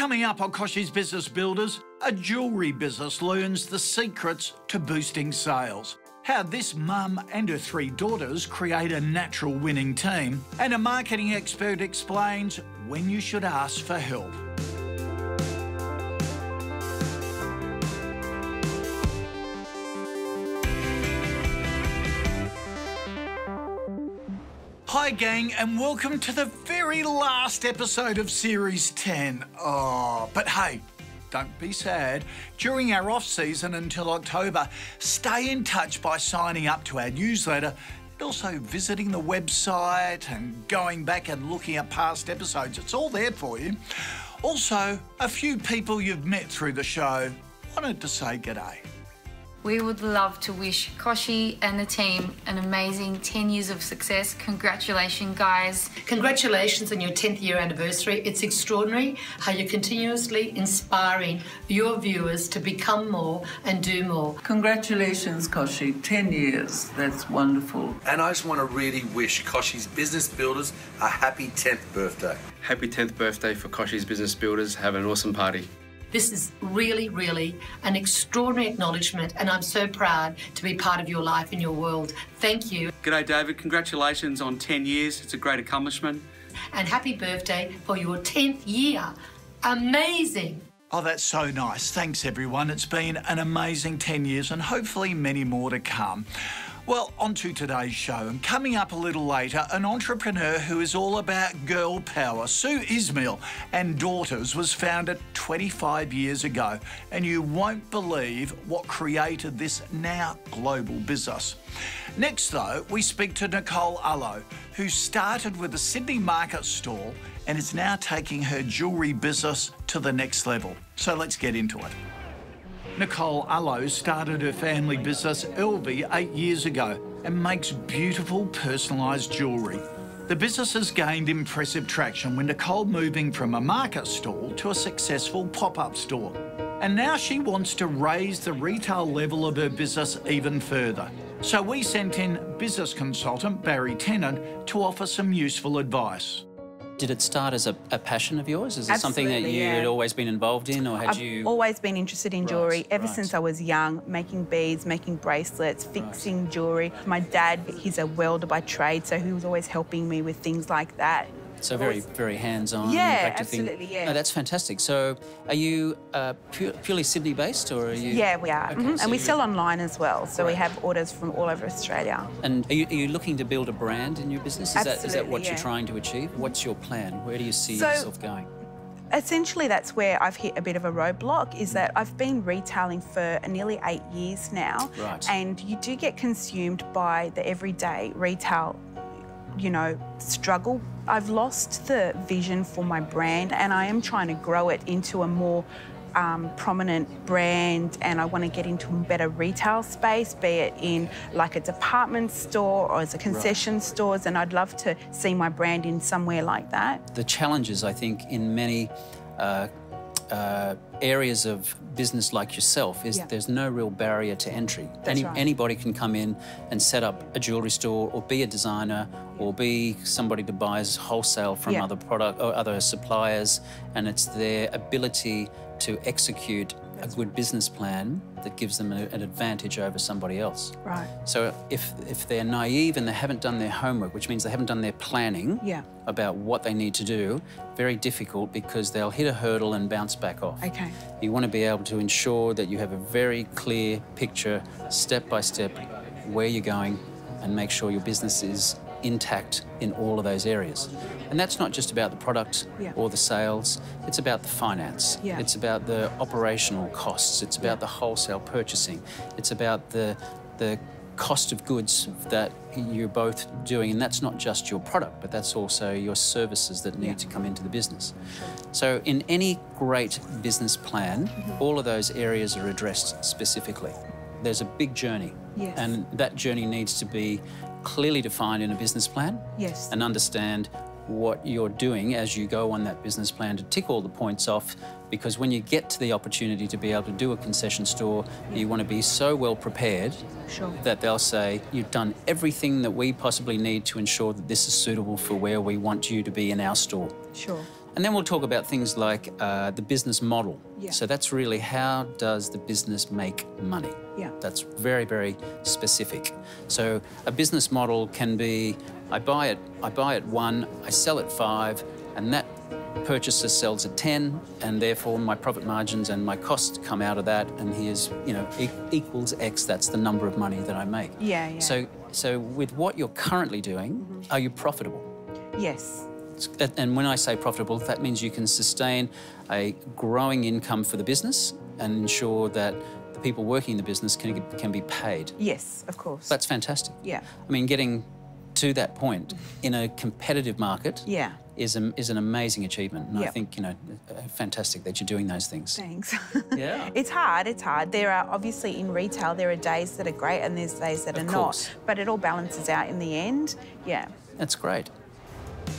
Coming up on Kochie's Business Builders, a jewellery business learns the secrets to boosting sales. How this mum and her 3 daughters create a natural winning team. And a marketing expert explains when you should ask for help. Hi gang, and welcome to the very last episode of Series 10. But hey, don't be sad. During our off-season until October, stay in touch by signing up to our newsletter and also visiting the website and going back and looking at past episodes. It's all there for you. Also, a few people you've met through the show wanted to say g'day. We would love to wish Kochie and the team an amazing 10 years of success. Congratulations, guys. Congratulations on your 10th year anniversary. It's extraordinary how you're continuously inspiring your viewers to become more and do more. Congratulations, Kochie. 10 years. That's wonderful. And I just want to really wish Kochie's Business Builders a happy 10th birthday. Happy 10th birthday for Kochie's Business Builders. Have an awesome party. This is really, really an extraordinary acknowledgement, and I'm so proud to be part of your life and your world. Thank you. G'day, David. Congratulations on 10 years. It's a great accomplishment. And happy birthday for your 10th year. Amazing. Oh, that's so nice. Thanks, everyone. It's been an amazing 10 years and hopefully many more to come. Well, on to today's show, and coming up a little later, an entrepreneur who is all about girl power. Sue Ismail and Daughters was founded 25 years ago, and you won't believe what created this now global business. Next, though, we speak to Nicole Allo, who started with a Sydney market stall and is now taking her jewellery business to the next level. So let's get into it. Nicole Allo started her family business Elvie 8 years ago and makes beautiful personalised jewellery. The business has gained impressive traction with Nicole moving from a market stall to a successful pop-up store. And now she wants to raise the retail level of her business even further. So we sent in business consultant Barry Tennant to offer some useful advice. Did it start as a passion of yours? Is it something that you had always been involved in, or had you... I've always been interested in jewellery ever since I was young, making beads, making bracelets, fixing jewellery. My dad, he's a welder by trade, so he was always helping me with things like that. So very, very hands-on. Yeah, absolutely, yeah. No, that's fantastic. So are you purely Sydney-based, or are you... Yeah, we are. Okay, and we sell online as well, so we have orders from all over Australia. And are you looking to build a brand in your business? Is that what yeah. you're trying to achieve? What's your plan? Where do you see yourself going? Essentially, that's where I've hit a bit of a roadblock, is that I've been retailing for nearly 8 years now. Right. And you do get consumed by the everyday retail, you know, struggle. I've lost the vision for my brand, and I am trying to grow it into a more prominent brand, and I want to get into a better retail space, be it in like a department store or as a concession stores, and I'd love to see my brand in somewhere like that. The challenges, I think, in many areas of business like yourself is there's no real barrier to entry. Anybody can come in and set up a jewellery store, or be a designer, or be somebody to buy wholesale from other product or other suppliers, and it's their ability to execute a good business plan that gives them an advantage over somebody else. Right. So if they're naive and they haven't done their homework, which means they haven't done their planning about what they need to do, very difficult, because they'll hit a hurdle and bounce back off. Okay. You want to be able to ensure that you have a very clear picture, step by step, where you're going, and make sure your business is intact in all of those areas. And that's not just about the product or the sales, it's about the finance. It's about the operational costs, it's about the wholesale purchasing, it's about the cost of goods that you're both doing, and that's not just your product, but that's also your services that need to come into the business. So in any great business plan, all of those areas are addressed specifically. There's a big journey, and that journey needs to be clearly defined in a business plan, and understand what you're doing as you go on that business plan to tick all the points off, because when you get to the opportunity to be able to do a concession store, you want to be so well prepared that they'll say, you've done everything that we possibly need to ensure that this is suitable for where we want you to be in our store. And then we'll talk about things like the business model. Yeah. So that's really, how does the business make money? Yeah. That's very, very specific. So a business model can be, I buy it 1, I sell it 5, and that purchaser sells at 10, and therefore my profit margins and my costs come out of that, and here's, you know, equals X, that's the number of money that I make. Yeah, yeah. So with what you're currently doing, are you profitable? Yes. And when I say profitable, that means you can sustain a growing income for the business and ensure that the people working in the business can be paid. Yes, of course. That's fantastic. Yeah. I mean, getting to that point in a competitive market is an amazing achievement. And I think, you know, fantastic that you're doing those things. Thanks. Yeah. It's hard. There are, obviously, in retail, there are days that are great and there's days that are not. But it all balances out in the end. Yeah. That's great.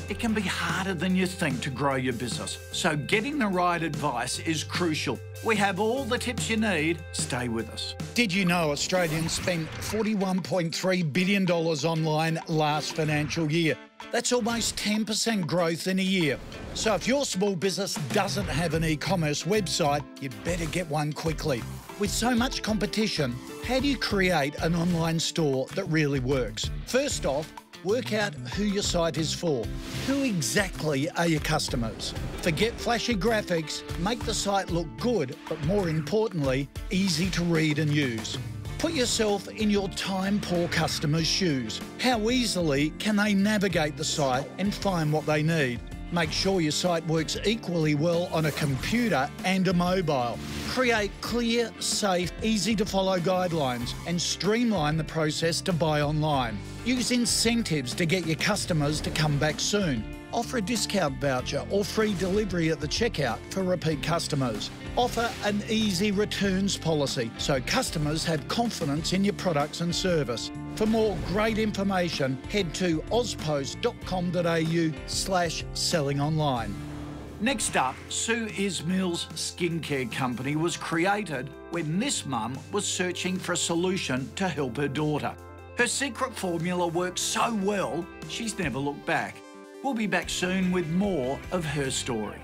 It can be harder than you think to grow your business, so getting the right advice is crucial. We have all the tips you need. Stay with us. Did you know Australians spent $41.3 billion online last financial year? That's almost 10% growth in a year. So if your small business doesn't have an e-commerce website, you'd better get one quickly. With so much competition, how do you create an online store that really works? First off, work out who your site is for. Who exactly are your customers? Forget flashy graphics, make the site look good, but more importantly, easy to read and use. Put yourself in your time-poor customers' shoes. How easily can they navigate the site and find what they need? Make sure your site works equally well on a computer and a mobile. Create clear, safe, easy-to-follow guidelines and streamline the process to buy online. Use incentives to get your customers to come back soon. Offer a discount voucher or free delivery at the checkout for repeat customers. Offer an easy returns policy so customers have confidence in your products and service. For more great information, head to ozpost.com.au/sellingonline. Next up, Sue Ismail's skincare company was created when this mum was searching for a solution to help her daughter. Her secret formula works so well, she's never looked back. We'll be back soon with more of her story.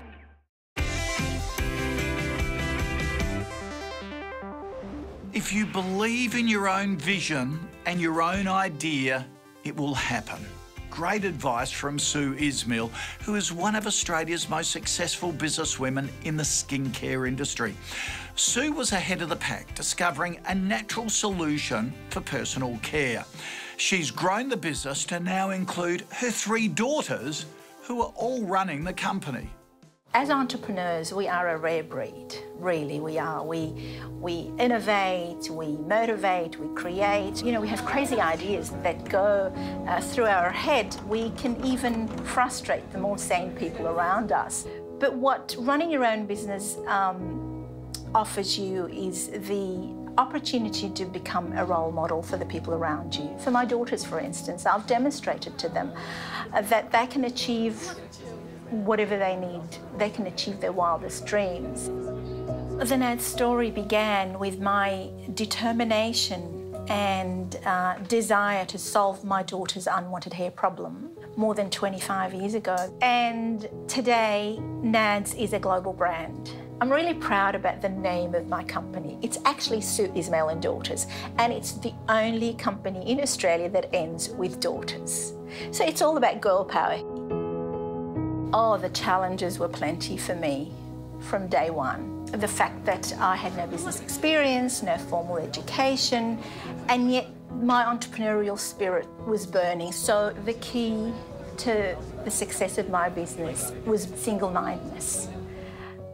If you believe in your own vision and your own idea, it will happen. Great advice from Sue Ismail, who is one of Australia's most successful businesswomen in the skincare industry. Sue was ahead of the pack, discovering a natural solution for personal care. She's grown the business to now include her 3 daughters, who are all running the company. As entrepreneurs, we are a rare breed, really we are. We innovate, we motivate, we create. You know, we have crazy ideas that go through our head. We can even frustrate the more sane people around us. But what running your own business offers you is the opportunity to become a role model for the people around you. For my daughters, for instance, I've demonstrated to them that they can achieve whatever they need. They can achieve their wildest dreams. The NADS story began with my determination and desire to solve my daughter's unwanted hair problem more than 25 years ago. And today, NADS is a global brand. I'm really proud about the name of my company. It's actually Sue Ismail and Daughters, and it's the only company in Australia that ends with daughters. So it's all about girl power. Oh, the challenges were plenty for me from day one. The fact that I had no business experience, no formal education, and yet my entrepreneurial spirit was burning. So the key to the success of my business was single-mindedness.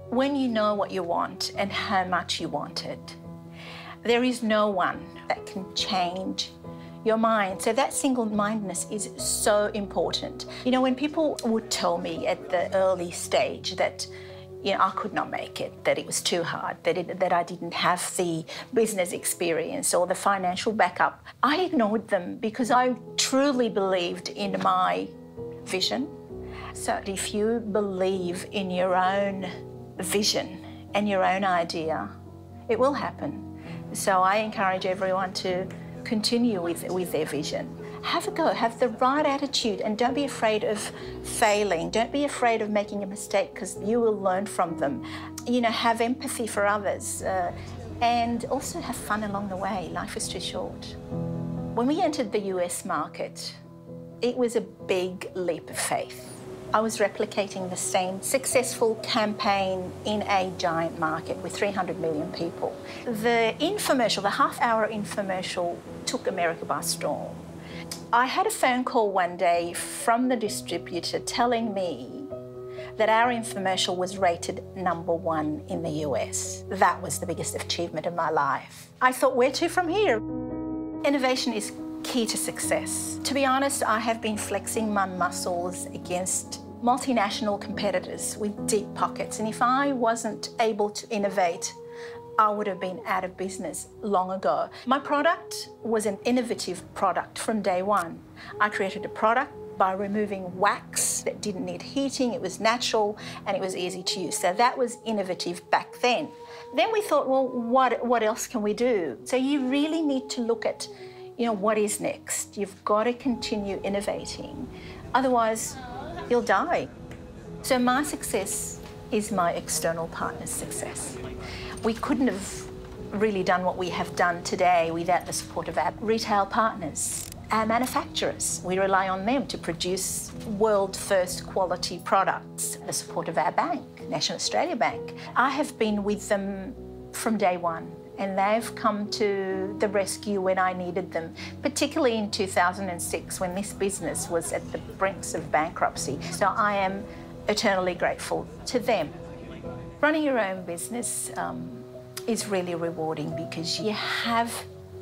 When you know what you want and how much you want it, there is no one that can change your mind. So that single-mindedness is so important. You know, when people would tell me at the early stage that, you know, I could not make it, that it was too hard, that I didn't have the business experience or the financial backup, I ignored them because I truly believed in my vision. So if you believe in your own vision and your own idea, it will happen. So I encourage everyone to continue with their vision have a go, have the right attitude, and don't be afraid of failing. Don't be afraid of making a mistake, because you will learn from them. You know, have empathy for others, and also have fun along the way. Life is too short. When we entered the US market, it was a big leap of faith. I was replicating the same successful campaign in a giant market with 300 million people. The infomercial, the half-hour infomercial, took America by storm. I had a phone call one day from the distributor telling me that our infomercial was rated #1 in the US. That was the biggest achievement of my life. I thought, where to from here? Innovation is key to success. To be honest, I have been flexing my muscles against multinational competitors with deep pockets, and if I wasn't able to innovate, I would have been out of business long ago. My product was an innovative product from day one. I created a product by removing wax that didn't need heating, it was natural, and it was easy to use. So that was innovative back then. Then we thought, well, what else can we do? So you really need to look at, what is next? You've got to continue innovating, otherwise you'll die. So my success is my external partner's success. We couldn't have really done what we have done today without the support of our retail partners, our manufacturers. We rely on them to produce world-first quality products. The support of our bank, National Australia Bank. I have been with them from day one, and they've come to the rescue when I needed them, particularly in 2006 when this business was at the brinks of bankruptcy. So I am eternally grateful to them. Running your own business is really rewarding because you have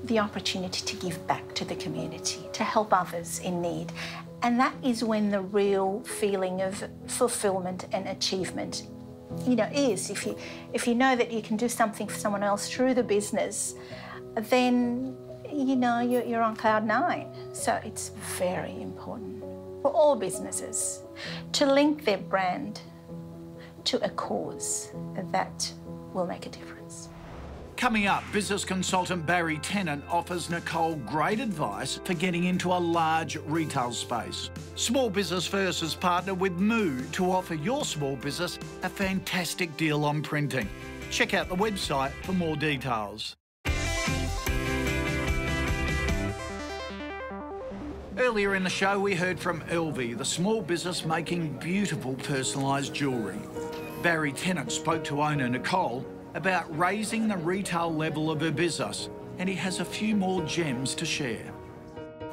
the opportunity to give back to the community, to help others in need. And that is when the real feeling of fulfillment and achievement is. If you know that you can do something for someone else through the business, then, you're on cloud 9. So it's very important for all businesses to link their brand to a cause that will make a difference. Coming up, business consultant Barry Tennant offers Nicole great advice for getting into a large retail space. Small Business First has partnered with Moo to offer your small business a fantastic deal on printing. Check out the website for more details. Earlier in the show, we heard from Elvie, the small business making beautiful personalised jewellery. Barry Tennant spoke to owner Nicole about raising the retail level of her business, and he has a few more gems to share.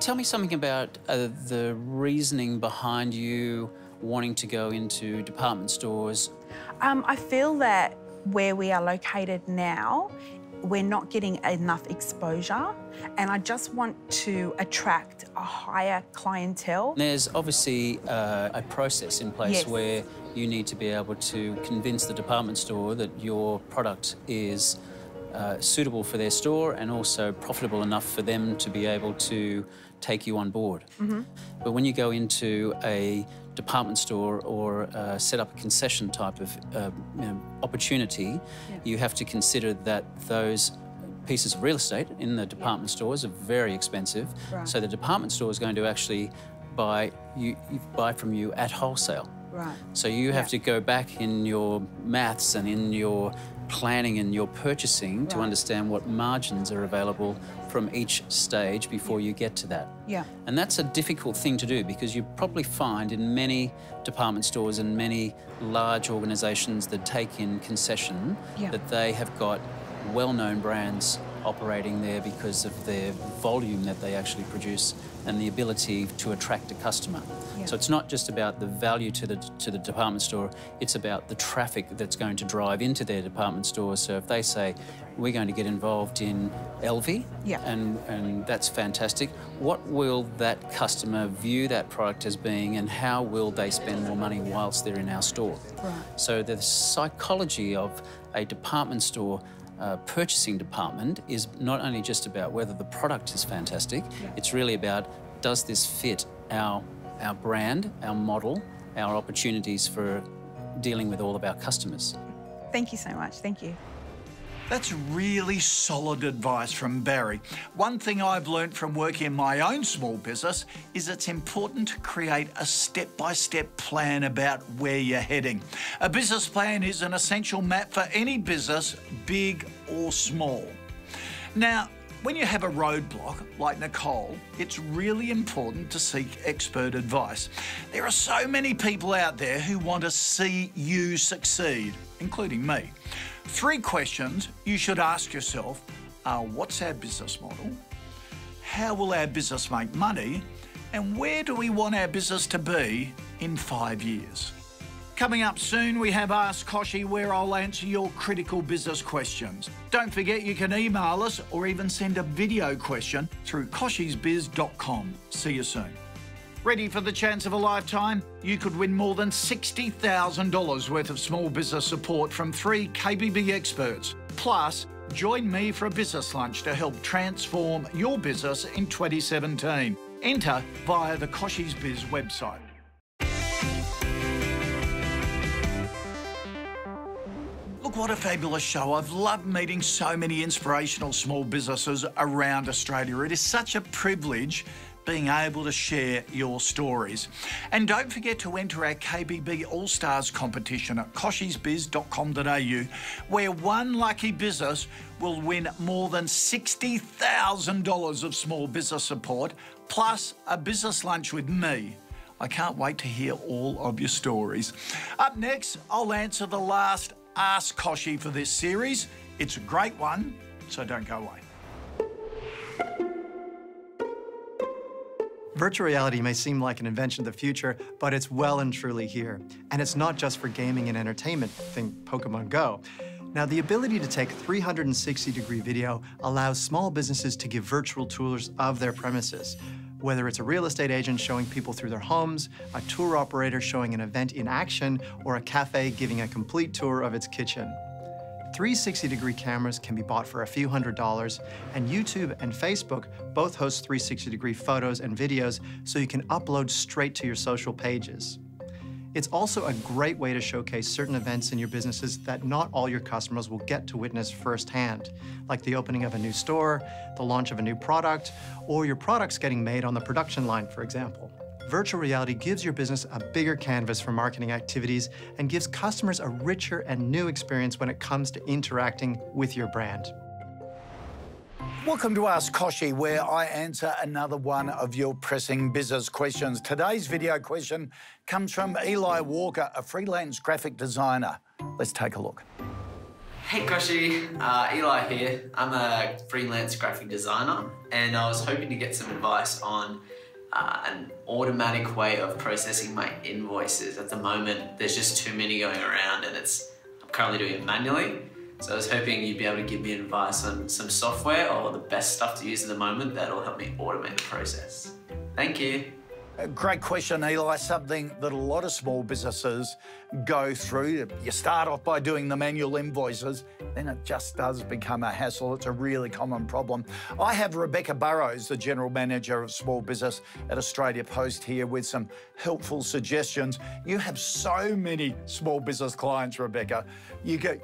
Tell me something about the reasoning behind you wanting to go into department stores. I feel that where we are located now, we're not getting enough exposure, and I just want to attract a higher clientele. There's obviously a process in place Yes. where you need to be able to convince the department store that your product is suitable for their store and also profitable enough for them to be able to take you on board. Mm-hmm. But when you go into a department store or set up a concession type of opportunity, you have to consider that those pieces of real estate in the department stores are very expensive. Right. So the department store is going to actually buy from you at wholesale. Right. So you have to go back in your maths and in your planning and your purchasing to understand what margins are available from each stage before you get to that. Yeah. And that's a difficult thing to do because you probably find in many department stores and many large organisations that take in concession that they have got well-known brands operating there because of their volume that they actually produce and the ability to attract a customer. Yeah. So it's not just about the value to the department store, it's about the traffic that's going to drive into their department store. So if they say, we're going to get involved in Elvie, and that's fantastic, what will that customer view that product as being and how will they spend more money whilst they're in our store? Right. So the psychology of a department store purchasing department is not only just about whether the product is fantastic, it's really about does this fit our brand, our model, our opportunities for dealing with all of our customers. Thank you so much. Thank you. That's really solid advice from Barry. One thing I've learnt from working in my own small business is it's important to create a step-by-step plan about where you're heading. A business plan is an essential map for any business, big or small. Now, when you have a roadblock, like Nicole, it's really important to seek expert advice. There are so many people out there who want to see you succeed, including me. 3 questions you should ask yourself are: what's our business model? How will our business make money? And where do we want our business to be in 5 years? Coming up soon, we have Ask Kochie, where I'll answer your critical business questions. Don't forget you can email us or even send a video question through koshiesbiz.com. See you soon. Ready for the chance of a lifetime? You could win more than $60,000 worth of small business support from 3 KBB experts. Plus, join me for a business lunch to help transform your business in 2017. Enter via the Koshies Biz website. Look, what a fabulous show. I've loved meeting so many inspirational small businesses around Australia. It is such a privilege being able to share your stories. And don't forget to enter our KBB All-Stars competition at koshiesbiz.com.au, where one lucky business will win more than $60,000 of small business support, plus a business lunch with me. I can't wait to hear all of your stories. Up next, I'll answer the last Ask Kochie for this series. It's a great one, so don't go away. Virtual reality may seem like an invention of the future, but it's well and truly here. And it's not just for gaming and entertainment, think Pokemon Go. Now, the ability to take 360-degree video allows small businesses to give virtual tours of their premises. Whether it's a real estate agent showing people through their homes, a tour operator showing an event in action, or a cafe giving a complete tour of its kitchen. 360-degree cameras can be bought for a few $100s, and YouTube and Facebook both host 360-degree photos and videos so you can upload straight to your social pages. It's also a great way to showcase certain events in your businesses that not all your customers will get to witness firsthand, like the opening of a new store, the launch of a new product, or your products getting made on the production line, for example. Virtual reality gives your business a bigger canvas for marketing activities and gives customers a richer and new experience when it comes to interacting with your brand. Welcome to Ask Kochie, where I answer another one of your pressing business questions. Today's video question comes from Eli Walker, a freelance graphic designer. Let's take a look. Hey Kochie, Eli here. I'm a freelance graphic designer and I was hoping to get some advice on an automatic way of processing my invoices. At the moment, there's just too many going around and I'm currently doing it manually. So I was hoping you'd be able to give me advice on some software or the best stuff to use at the moment that'll help me automate the process. Thank you. Great question, Eli. Something that a lot of small businesses go through. You start off by doing the manual invoices, then it just does become a hassle. It's a really common problem. I have Rebecca Burrows, the General Manager of Small Business at Australia Post, here with some helpful suggestions. You have so many small business clients, Rebecca. You get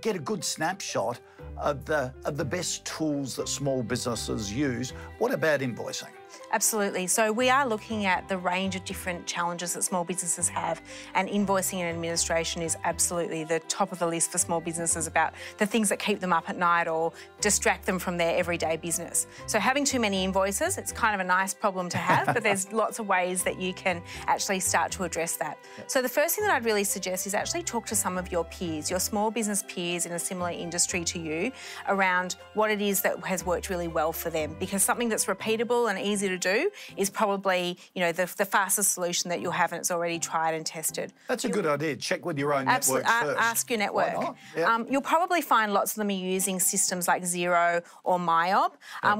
a good snapshot of the best tools that small businesses use. What about invoicing? Absolutely. So we are looking at the range of different challenges that small businesses have, and invoicing and administration is absolutely the top of the list for small businesses about the things that keep them up at night or distract them from their everyday business. So having too many invoices, it's kind of a nice problem to have, but there's lots of ways that you can actually start to address that. So the first thing that I'd really suggest is actually talk to some of your peers, your small business peers in a similar industry to you, around what it is that has worked really well for them, because something that's repeatable and easy to do is probably, you know, the fastest solution that you'll have, and it's already tried and tested. That's a good idea. Check with your own network first. Ask your network. Why not? Yeah. You'll probably find lots of them are using systems like Xero or MYOB,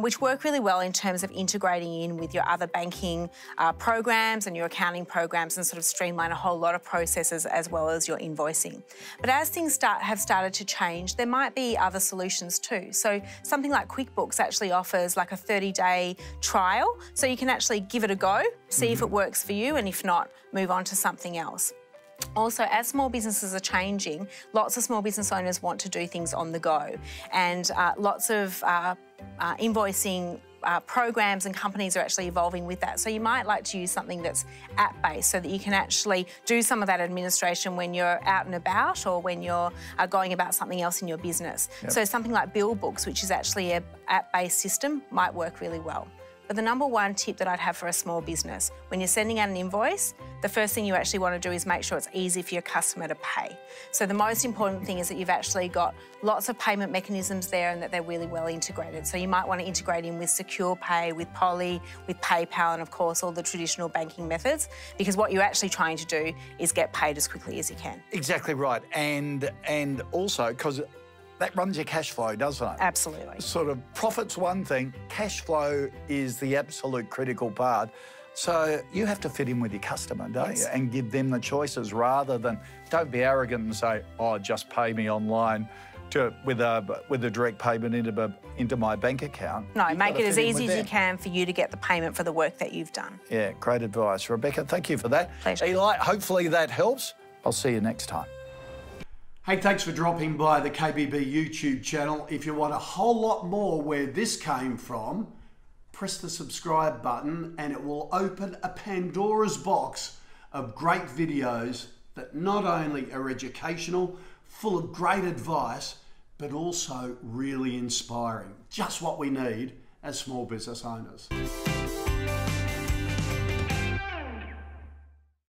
which work really well in terms of integrating in with your other banking programs and your accounting programs and sort of streamline a whole lot of processes as well as your invoicing. But as things have started to change, there might be other solutions too. So something like QuickBooks actually offers like a 30-day trial, so you can actually give it a go, see if it works for you, and if not, move on to something else. Also, as small businesses are changing, lots of small business owners want to do things on the go, and lots of invoicing programs and companies are actually evolving with that. So you might like to use something that's app-based so that you can actually do some of that administration when you're out and about or when you're going about something else in your business. Yep. So something like BillBooks, which is actually an app-based system, might work really well. But the number one tip that I'd have for a small business, when you're sending out an invoice, the first thing you actually want to do is make sure it's easy for your customer to pay. So the most important thing is that you've actually got lots of payment mechanisms there and that they're really well integrated. So you might want to integrate in with Secure Pay, with Poly, with PayPal, and of course all the traditional banking methods, because what you're actually trying to do is get paid as quickly as you can. Exactly right. And also, because that runs your cash flow, doesn't it? Absolutely. Sort of profit's one thing, cash flow is the absolute critical part. So you have to fit in with your customer, don't you? And give them the choices rather than, don't be arrogant and say, oh, just pay me online with a direct payment into my bank account. No, You've make got to it as fit in easy with as you them. can for you to get the payment for the work that you've done. Yeah, great advice. Rebecca, thank you for that. Pleasure. Eli, hopefully that helps. I'll see you next time. Hey, thanks for dropping by the KBB YouTube channel. If you want a whole lot more where this came from, press the subscribe button and it will open a Pandora's box of great videos that not only are educational, full of great advice, but also really inspiring. Just what we need as small business owners.